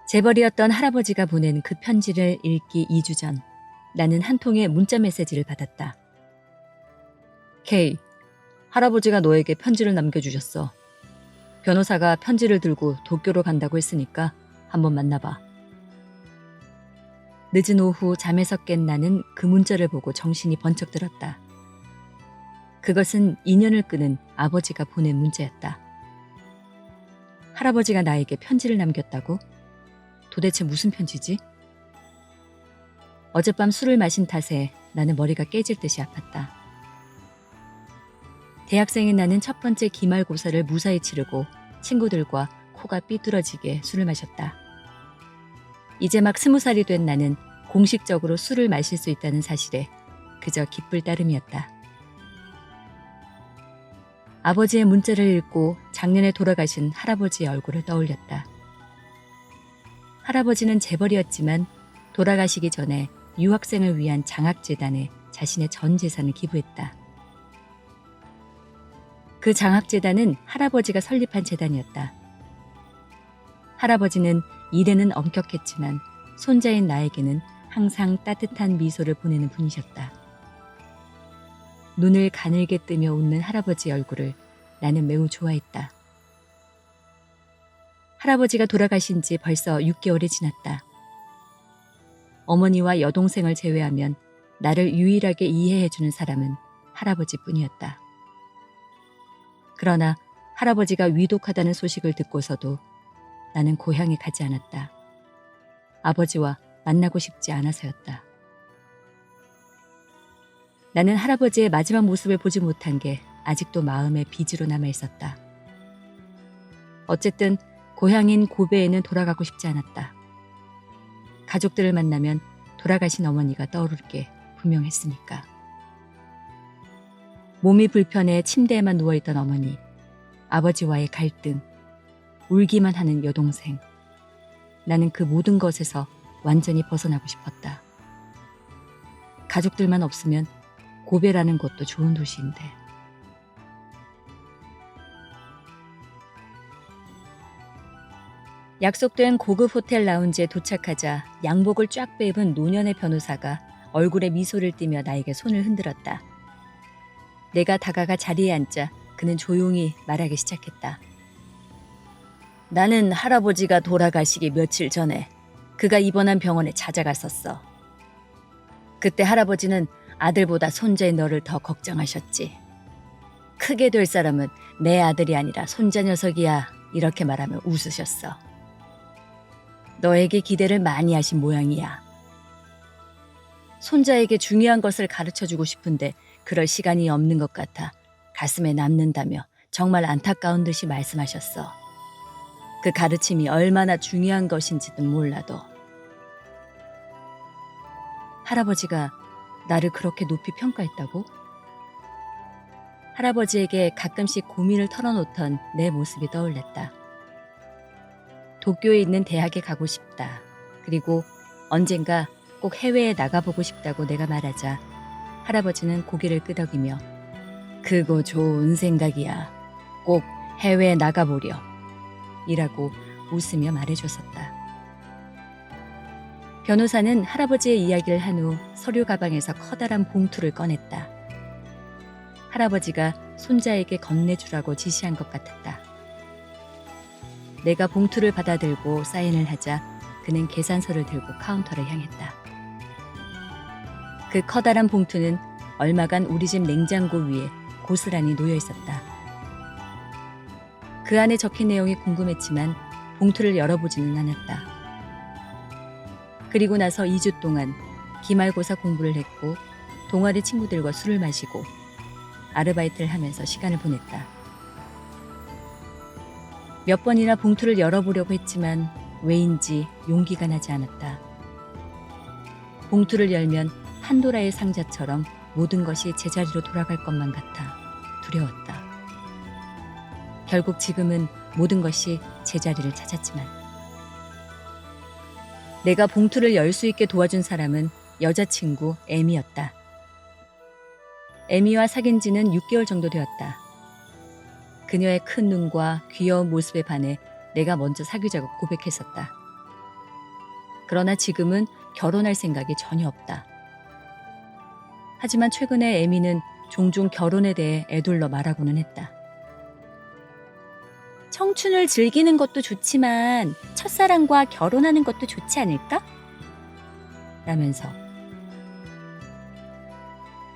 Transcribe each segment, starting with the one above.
재벌이었던 할아버지가 보낸 그 편지를 읽기 2주 전, 나는 한 통의 문자 메시지를 받았다. K, 할아버지가 너에게 편지를 남겨주셨어. 변호사가 편지를 들고 도쿄로 간다고 했으니까 한번 만나봐. 늦은 오후 잠에서 깬 나는 그 문자를 보고 정신이 번쩍 들었다. 그것은 인연을 끄는 아버지가 보낸 문자였다. 할아버지가 나에게 편지를 남겼다고? 도대체 무슨 편지지? 어젯밤 술을 마신 탓에 나는 머리가 깨질 듯이 아팠다. 대학생인 나는 첫 번째 기말고사를 무사히 치르고 친구들과 코가 삐뚤어지게 술을 마셨다. 이제 막 20살이 된 나는 공식적으로 술을 마실 수 있다는 사실에 그저 기쁠 따름이었다. 아버지의 문자를 읽고 작년에 돌아가신 할아버지의 얼굴을 떠올렸다. 할아버지는 재벌이었지만 돌아가시기 전에 유학생을 위한 장학재단에 자신의 전 재산을 기부했다. 그 장학재단은 할아버지가 설립한 재단이었다. 할아버지는 일에는 엄격했지만 손자인 나에게는 항상 따뜻한 미소를 보내는 분이셨다. 눈을 가늘게 뜨며 웃는 할아버지의 얼굴을 나는 매우 좋아했다. 할아버지가 돌아가신 지 벌써 6개월이 지났다. 어머니와 여동생을 제외하면 나를 유일하게 이해해주는 사람은 할아버지뿐이었다. 그러나 할아버지가 위독하다는 소식을 듣고서도 나는 고향에 가지 않았다. 아버지와 만나고 싶지 않아서였다. 나는 할아버지의 마지막 모습을 보지 못한 게 아직도 마음에 빚으로 남아있었다. 어쨌든 고향인 고베에는 돌아가고 싶지 않았다. 가족들을 만나면 돌아가신 어머니가 떠오를 게 분명했으니까. 몸이 불편해 침대에만 누워있던 어머니, 아버지와의 갈등, 울기만 하는 여동생. 나는 그 모든 것에서 완전히 벗어나고 싶었다. 가족들만 없으면 고베라는 곳도 좋은 도시인데. 약속된 고급 호텔 라운지에 도착하자 양복을 쫙 빼입은 노년의 변호사가 얼굴에 미소를 띠며 나에게 손을 흔들었다. 내가 다가가 자리에 앉자 그는 조용히 말하기 시작했다. 나는 할아버지가 돌아가시기 며칠 전에 그가 입원한 병원에 찾아갔었어. 그때 할아버지는 아들보다 손자인 너를 더 걱정하셨지. 크게 될 사람은 내 아들이 아니라 손자 녀석이야, 이렇게 말하며 웃으셨어. 너에게 기대를 많이 하신 모양이야. 손자에게 중요한 것을 가르쳐주고 싶은데 그럴 시간이 없는 것 같아 가슴에 남는다며 정말 안타까운 듯이 말씀하셨어. 그 가르침이 얼마나 중요한 것인지는 몰라도. 할아버지가 나를 그렇게 높이 평가했다고? 할아버지에게 가끔씩 고민을 털어놓던 내 모습이 떠올랐다. 도쿄에 있는 대학에 가고 싶다. 그리고 언젠가 꼭 해외에 나가보고 싶다고 내가 말하자 할아버지는 고개를 끄덕이며 그거 좋은 생각이야. 꼭 해외에 나가보려. 이라고 웃으며 말해줬었다. 변호사는 할아버지의 이야기를 한 후 서류 가방에서 커다란 봉투를 꺼냈다. 할아버지가 손자에게 건네주라고 지시한 것 같았다. 내가 봉투를 받아들고 사인을 하자 그는 계산서를 들고 카운터를 향했다. 그 커다란 봉투는 얼마간 우리 집 냉장고 위에 고스란히 놓여 있었다. 그 안에 적힌 내용이 궁금했지만 봉투를 열어보지는 않았다. 그리고 나서 2주 동안 기말고사 공부를 했고 동아리 친구들과 술을 마시고 아르바이트를 하면서 시간을 보냈다. 몇 번이나 봉투를 열어보려고 했지만 왜인지 용기가 나지 않았다. 봉투를 열면 판도라의 상자처럼 모든 것이 제자리로 돌아갈 것만 같아 두려웠다. 결국 지금은 모든 것이 제자리를 찾았지만 내가 봉투를 열 수 있게 도와준 사람은 여자친구 에미였다. 에미와 사귄 지는 6개월 정도 되었다. 그녀의 큰 눈과 귀여운 모습에 반해 내가 먼저 사귀자고 고백했었다. 그러나 지금은 결혼할 생각이 전혀 없다. 하지만 최근에 에미는 종종 결혼에 대해 애둘러 말하고는 했다. 청춘을 즐기는 것도 좋지만 첫사랑과 결혼하는 것도 좋지 않을까? 라면서.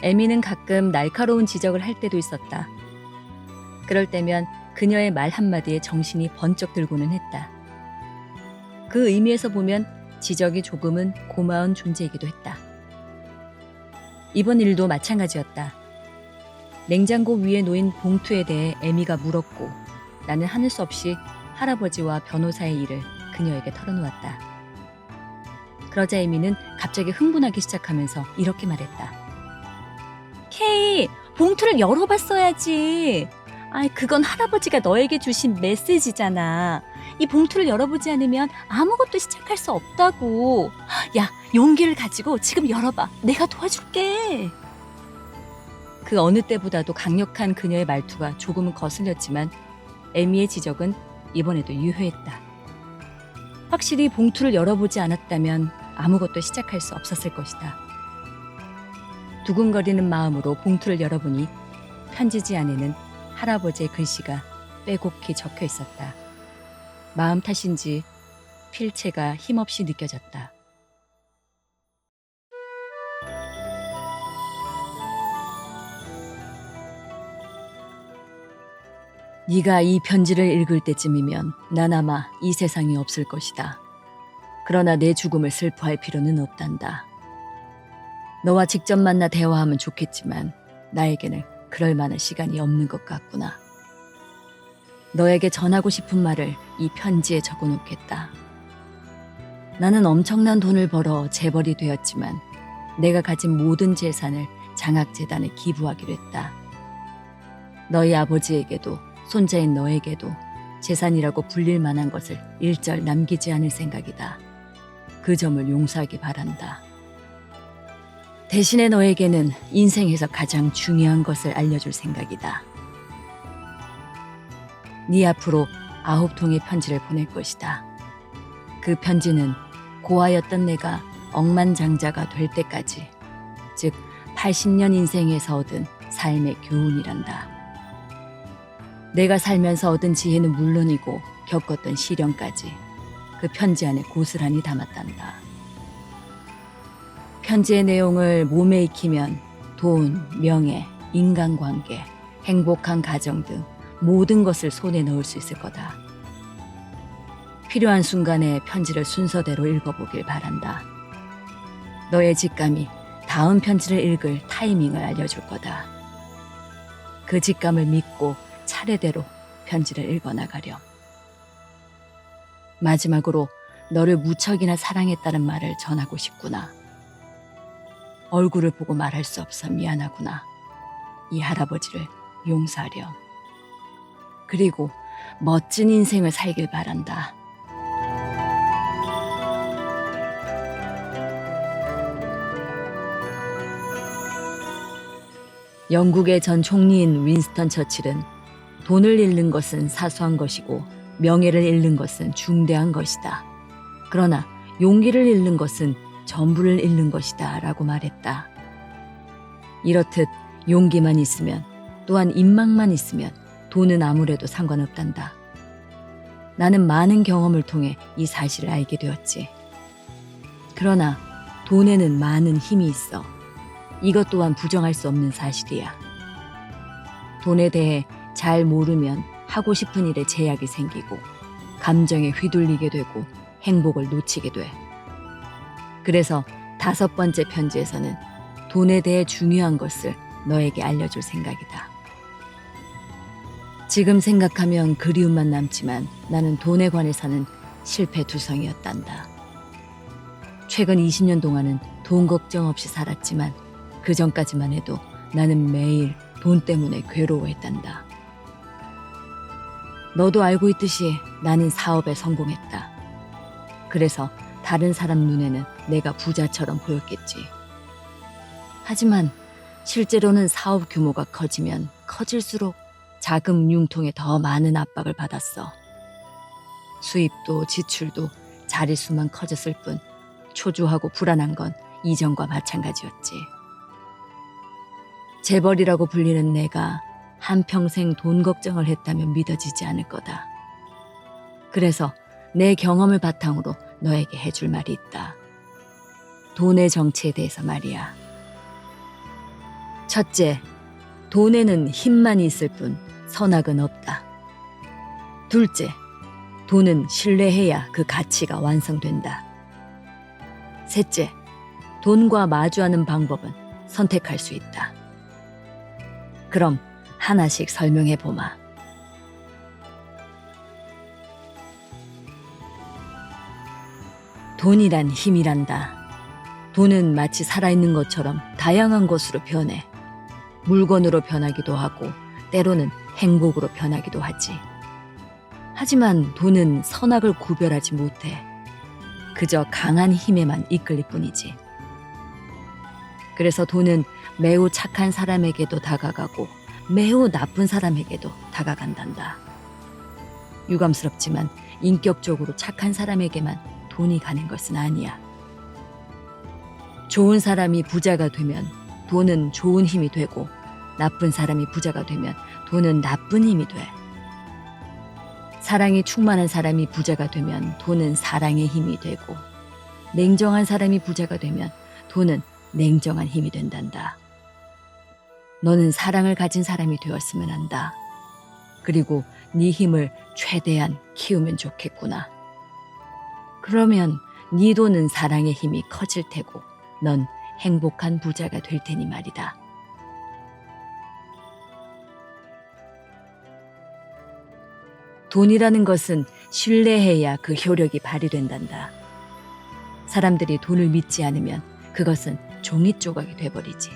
에미는 가끔 날카로운 지적을 할 때도 있었다. 그럴 때면 그녀의 말 한마디에 정신이 번쩍 들고는 했다. 그 의미에서 보면 지적이 조금은 고마운 존재이기도 했다. 이번 일도 마찬가지였다. 냉장고 위에 놓인 봉투에 대해 에미가 물었고 나는 하는 수 없이 할아버지와 변호사의 일을 그녀에게 털어놓았다. 그러자 에미는 갑자기 흥분하기 시작하면서 이렇게 말했다. 케이, 봉투를 열어봤어야지. 그건 할아버지가 너에게 주신 메시지잖아. 이 봉투를 열어보지 않으면 아무것도 시작할 수 없다고. 야, 용기를 가지고 지금 열어봐. 내가 도와줄게. 그 어느 때보다도 강력한 그녀의 말투가 조금은 거슬렸지만 에미의 지적은 이번에도 유효했다. 확실히 봉투를 열어보지 않았다면 아무것도 시작할 수 없었을 것이다. 두근거리는 마음으로 봉투를 열어보니 편지지 안에는 할아버지의 글씨가 빼곡히 적혀 있었다. 마음 탓인지 필체가 힘없이 느껴졌다. 네가 이 편지를 읽을 때쯤이면 난 아마 이 세상에 없을 것이다. 그러나 내 죽음을 슬퍼할 필요는 없단다. 너와 직접 만나 대화하면 좋겠지만 나에게는 그럴 만한 시간이 없는 것 같구나. 너에게 전하고 싶은 말을 이 편지에 적어놓겠다. 나는 엄청난 돈을 벌어 재벌이 되었지만 내가 가진 모든 재산을 장학재단에 기부하기로 했다. 너희 아버지에게도 손자인 너에게도 재산이라고 불릴 만한 것을 일절 남기지 않을 생각이다. 그 점을 용서하기 바란다. 대신에 너에게는 인생에서 가장 중요한 것을 알려줄 생각이다. 네 앞으로 9통의 편지를 보낼 것이다. 그 편지는 고아였던 내가 억만장자가 될 때까지, 즉 80년 인생에서 얻은 삶의 교훈이란다. 내가 살면서 얻은 지혜는 물론이고 겪었던 시련까지 그 편지 안에 고스란히 담았단다. 편지의 내용을 몸에 익히면 돈, 명예, 인간관계, 행복한 가정 등 모든 것을 손에 넣을 수 있을 거다. 필요한 순간에 편지를 순서대로 읽어보길 바란다. 너의 직감이 다음 편지를 읽을 타이밍을 알려줄 거다. 그 직감을 믿고 차례대로 편지를 읽어나가렴. 마지막으로 너를 무척이나 사랑했다는 말을 전하고 싶구나. 얼굴을 보고 말할 수 없어 미안하구나. 이 할아버지를 용서하렴. 그리고 멋진 인생을 살길 바란다. 영국의 전 총리인 윈스턴 처칠은 돈을 잃는 것은 사소한 것이고 명예를 잃는 것은 중대한 것이다. 그러나 용기를 잃는 것은 전부를 잃는 것이다 라고 말했다. 이렇듯 용기만 있으면, 또한 인망만 있으면 돈은 아무래도 상관없단다. 나는 많은 경험을 통해 이 사실을 알게 되었지. 그러나 돈에는 많은 힘이 있어. 이것 또한 부정할 수 없는 사실이야. 돈에 대해 잘 모르면 하고 싶은 일에 제약이 생기고 감정에 휘둘리게 되고 행복을 놓치게 돼. 그래서 5번째 편지에서는 돈에 대해 중요한 것을 너에게 알려줄 생각이다. 지금 생각하면 그리움만 남지만 나는 돈에 관해서는 실패투성이었단다. 최근 20년 동안은 돈 걱정 없이 살았지만 그 전까지만 해도 나는 매일 돈 때문에 괴로워했단다. 너도 알고 있듯이 나는 사업에 성공했다. 그래서 다른 사람 눈에는 내가 부자처럼 보였겠지. 하지만 실제로는 사업 규모가 커지면 커질수록 자금 융통에 더 많은 압박을 받았어. 수입도 지출도 자릿수만 커졌을 뿐 초조하고 불안한 건 이전과 마찬가지였지. 재벌이라고 불리는 내가 한평생 돈 걱정을 했다면 믿어지지 않을 거다. 그래서 내 경험을 바탕으로 너에게 해줄 말이 있다. 돈의 정체에 대해서 말이야. 첫째, 돈에는 힘만 있을 뿐 선악은 없다. 둘째, 돈은 신뢰해야 그 가치가 완성된다. 셋째, 돈과 마주하는 방법은 선택할 수 있다. 그럼 하나씩 설명해 보마. 돈이란 힘이란다. 돈은 마치 살아있는 것처럼 다양한 것으로 변해. 물건으로 변하기도 하고 때로는 행복으로 변하기도 하지. 하지만 돈은 선악을 구별하지 못해. 그저 강한 힘에만 이끌릴 뿐이지. 그래서 돈은 매우 착한 사람에게도 다가가고 매우 나쁜 사람에게도 다가간단다. 유감스럽지만 인격적으로 착한 사람에게만 돈이 가는 것은 아니야. 좋은 사람이 부자가 되면 돈은 좋은 힘이 되고 나쁜 사람이 부자가 되면 돈은 나쁜 힘이 돼. 사랑이 충만한 사람이 부자가 되면 돈은 사랑의 힘이 되고 냉정한 사람이 부자가 되면 돈은 냉정한 힘이 된단다. 너는 사랑을 가진 사람이 되었으면 한다. 그리고 네 힘을 최대한 키우면 좋겠구나. 그러면 네 돈은 사랑의 힘이 커질 테고 넌 행복한 부자가 될 테니 말이다. 돈이라는 것은 신뢰해야 그 효력이 발휘된단다. 사람들이 돈을 믿지 않으면 그것은 종이 조각이 돼버리지.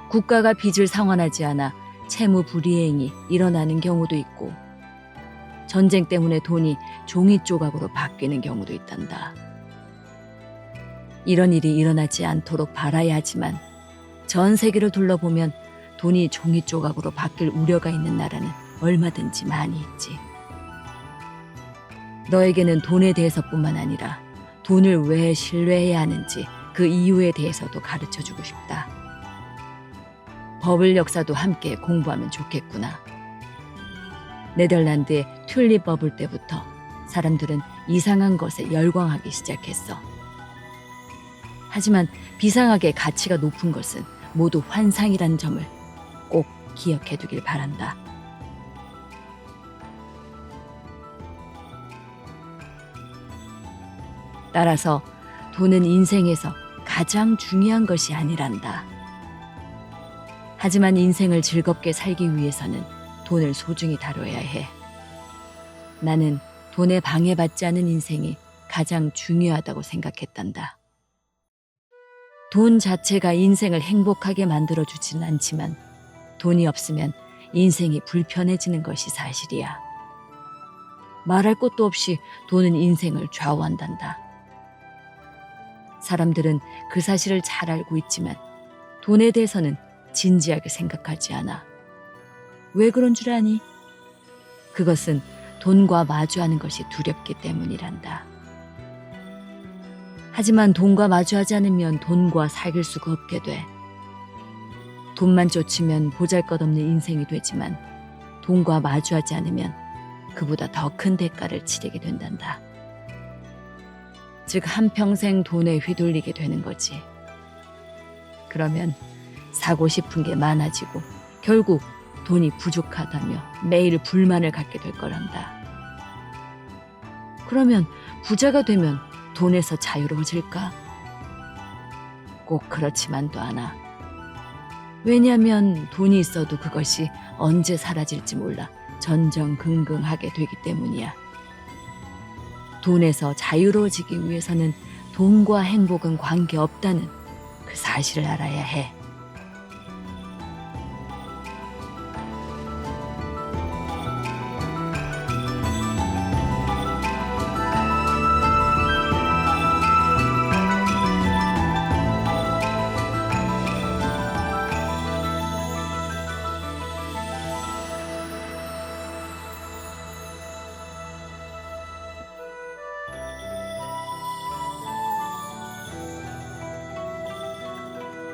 국가가 빚을 상환하지 않아 채무 불이행이 일어나는 경우도 있고 전쟁 때문에 돈이 종이 조각으로 바뀌는 경우도 있단다. 이런 일이 일어나지 않도록 바라야 하지만 전 세계를 둘러보면 돈이 종이 조각으로 바뀔 우려가 있는 나라는 얼마든지 많이 있지. 너에게는 돈에 대해서뿐만 아니라 돈을 왜 신뢰해야 하는지 그 이유에 대해서도 가르쳐주고 싶다. 버블 역사도 함께 공부하면 좋겠구나. 네덜란드의 튤립 버블 때부터 사람들은 이상한 것에 열광하기 시작했어. 하지만 비상하게 가치가 높은 것은 모두 환상이란 점을 꼭 기억해 두길 바란다. 따라서 돈은 인생에서 가장 중요한 것이 아니란다. 하지만 인생을 즐겁게 살기 위해서는 돈을 소중히 다뤄야 해. 나는 돈에 방해받지 않은 인생이 가장 중요하다고 생각했단다. 돈 자체가 인생을 행복하게 만들어주지는 않지만 돈이 없으면 인생이 불편해지는 것이 사실이야. 말할 것도 없이 돈은 인생을 좌우한단다. 사람들은 그 사실을 잘 알고 있지만 돈에 대해서는 진지하게 생각하지 않아. 왜 그런 줄 아니? 그것은 돈과 마주하는 것이 두렵기 때문이란다. 하지만 돈과 마주하지 않으면 돈과 사귈 수가 없게 돼. 돈만 쫓으면 보잘것없는 인생이 되지만 돈과 마주하지 않으면 그보다 더 큰 대가를 치르게 된단다. 즉 한평생 돈에 휘둘리게 되는 거지. 그러면 사고 싶은 게 많아지고 결국 돈이 부족하다며 매일 불만을 갖게 될 거란다. 그러면 부자가 되면 돈에서 자유로워질까? 꼭 그렇지만도 않아. 왜냐하면 돈이 있어도 그것이 언제 사라질지 몰라 전전긍긍하게 되기 때문이야. 돈에서 자유로워지기 위해서는 돈과 행복은 관계없다는 그 사실을 알아야 해.